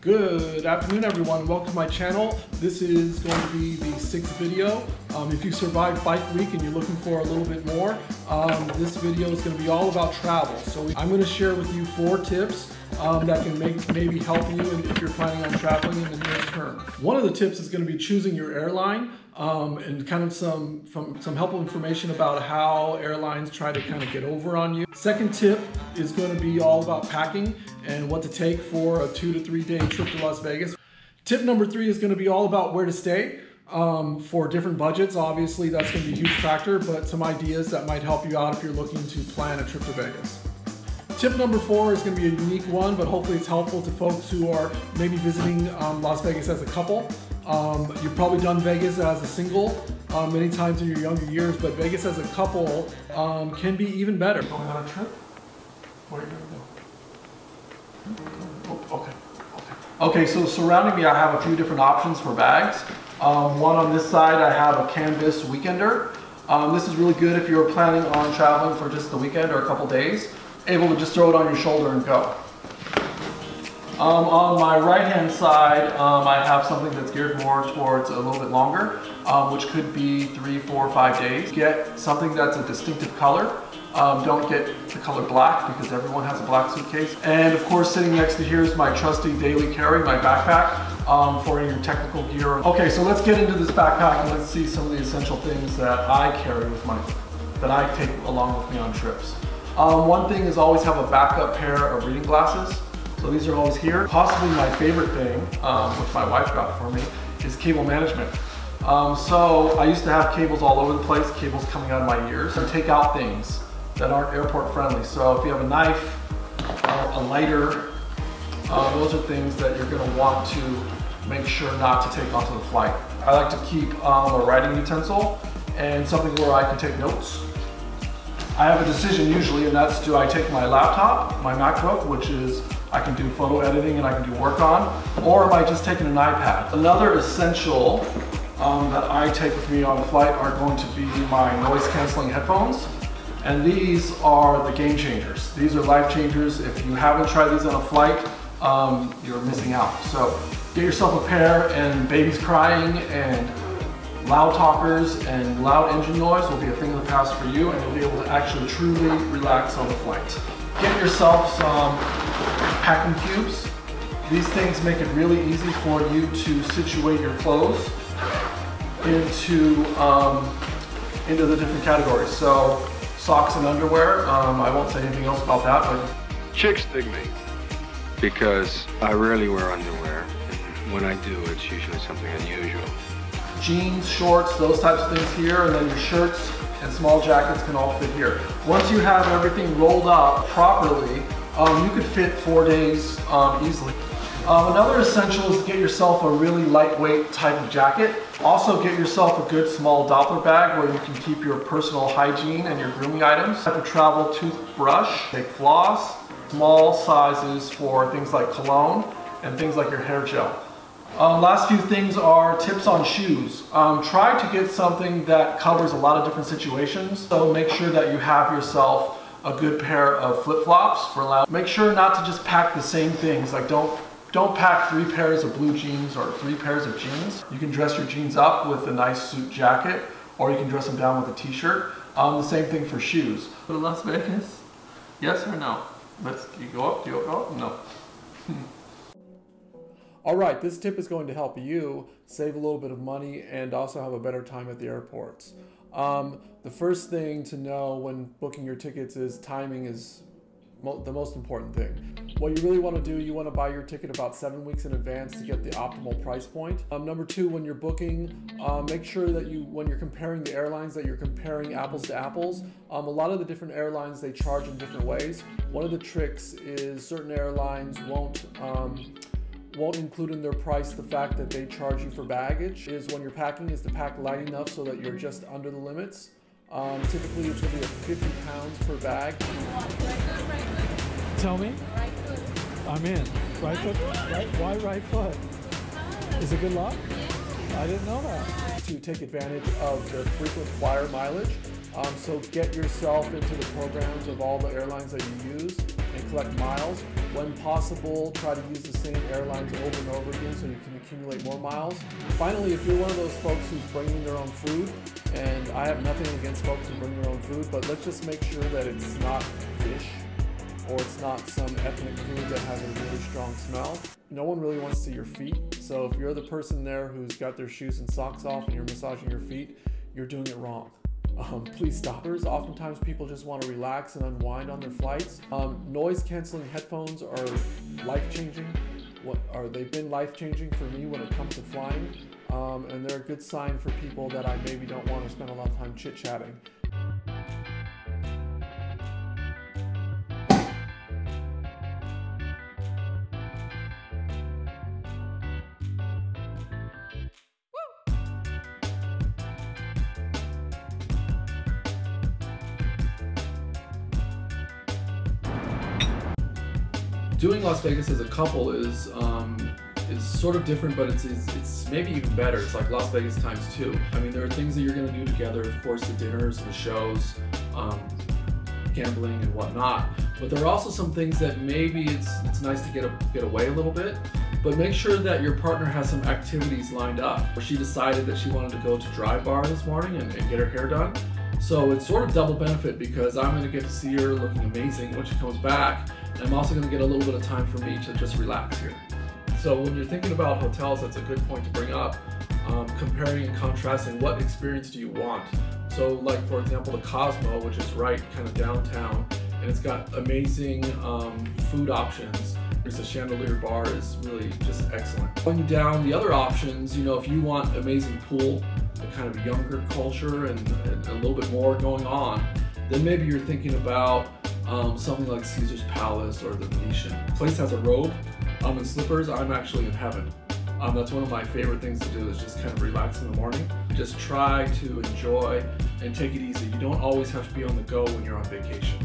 Good afternoon, everyone. Welcome to my channel. This is going to be the 6th video. If you survived Bike Week and you're looking for a little bit more, this video is going to be all about travel. So I'm going to share with you 4 tips that can maybe help you if you're planning on traveling in the near term. One of the tips is going to be choosing your airline and kind of some helpful information about how airlines try to kind of get over on you. Second tip is going to be all about packing and what to take for a 2 to 3 day trip to Las Vegas. Tip number 3 is going to be all about where to stay for different budgets. Obviously, that's going to be a huge factor, but some ideas that might help you out if you're looking to plan a trip to Vegas. Tip number 4 is going to be a unique one, but hopefully it's helpful to folks who are maybe visiting Las Vegas as a couple. You've probably done Vegas as a single many times in your younger years, but Vegas as a couple can be even better. Going on a trip? Where are you going to go? Okay, so surrounding me I have a few different options for bags. One on this side I have a canvas weekender. This is really good if you're planning on traveling for just the weekend or a couple days. Able to just throw it on your shoulder and go. On my right hand side I have something that's geared more towards a little bit longer, which could be 3, 4, 5 days. Get something that's a distinctive color. Don't get the color black because everyone has a black suitcase. And of course, sitting next to here is my trusty daily carry, my backpack for your technical gear. Okay, so let's get into this backpack and let's see some of the essential things that I carry with that I take along with me on trips. One thing is always have a backup pair of reading glasses. So these are always here. Possibly my favorite thing, which my wife got for me, is cable management. So I used to have cables all over the place, cables coming out of my ears, and take out things that aren't airport friendly. So if you have a knife, a lighter, those are things that you're gonna want to make sure not to take onto the flight. I like to keep a writing utensil and something where I can take notes. I have a decision usually, and that's do I take my laptop, my MacBook, which is I can do photo editing and I can do work on, or am I just taking an iPad? Another essential that I take with me on flight are going to be my noise canceling headphones. And these are the game changers. These are life changers. If you haven't tried these on a flight, you're missing out. So get yourself a pair, and babies crying and loud talkers and loud engine noise will be a thing of the past for you, and you'll be able to actually truly relax on the flight. Get yourself some packing cubes. These things make it really easy for you to situate your clothes into the different categories. So socks and underwear, I won't say anything else about that, but chicks dig me because I rarely wear underwear, and when I do, it's usually something unusual. Jeans, shorts, those types of things here, and then your shirts and small jackets can all fit here. Once you have everything rolled up properly, you could fit 4 days easily. Another essential is to get yourself a really lightweight type of jacket. Also get yourself a good small Doppler bag where you can keep your personal hygiene and your grooming items. Type of travel toothbrush, take floss, small sizes for things like cologne and things like your hair gel. Last few things are tips on shoes. Try to get something that covers a lot of different situations. So make sure that you have yourself a good pair of flip-flops for lounge. Make sure not to just pack the same things. Like don't pack 3 pairs of blue jeans or 3 pairs of jeans. You can dress your jeans up with a nice suit jacket, or you can dress them down with a t-shirt. The same thing for shoes. Go to Las Vegas? Yes or no? Do you go up? Do you go up? No. All right, this tip is going to help you save a little bit of money and also have a better time at the airports. The first thing to know when booking your tickets is timing is the most important thing. What you really want to do, you want to buy your ticket about 7 weeks in advance to get the optimal price point. Number 2, when you're booking, make sure that when you're comparing the airlines, that you're comparing apples to apples. A lot of the different airlines, they charge in different ways. One of the tricks is certain airlines won't include in their price the fact that they charge you for baggage. Is when you're packing is to pack light enough so that you're just under the limits. Typically it's going to be 50 pounds per bag. Tell me? Right foot. I'm in. Right foot? Why right foot? Is it good luck? I didn't know that. To take advantage of the frequent flyer mileage, So get yourself into the programs of all the airlines that you use and collect miles. When possible, try to use the same airlines over and over again so you can accumulate more miles. Finally, if you're one of those folks who's bringing their own food, and I have nothing against folks who bring their own food, but let's just make sure that it's not fish or it's not some ethnic food that has a really strong smell. No one really wants to see your feet, so if you're the person there who's got their shoes and socks off and you're massaging your feet, you're doing it wrong. Please stop. Oftentimes people just want to relax and unwind on their flights. Noise canceling headphones are life-changing. They've been life-changing for me when it comes to flying, and they're a good sign for people that I maybe don't want to spend a lot of time chit-chatting. Doing Las Vegas as a couple is sort of different, but it's maybe even better. It's like Las Vegas times 2. I mean, there are things that you're going to do together, of course, the dinners, the shows, gambling and whatnot. But there are also some things that maybe it's nice to get away a little bit. But make sure that your partner has some activities lined up. She decided that she wanted to go to Dry Bar this morning and get her hair done. So it's sort of double benefit because I'm going to get to see her looking amazing when she comes back. And I'm also going to get a little bit of time for me to just relax here. So when you're thinking about hotels, that's a good point to bring up. Comparing and contrasting, what experience do you want? So like, for example, the Cosmo, which is right kind of downtown, and it's got amazing food options. There's a chandelier bar is really just excellent. Going down the other options, you know, if you want amazing pool, a kind of younger culture and a little bit more going on, then maybe you're thinking about something like Caesar's Palace or the Venetian. The place has a robe and slippers. I'm actually in heaven. That's one of my favorite things to do is just kind of relax in the morning. Just try to enjoy and take it easy. You don't always have to be on the go when you're on vacation.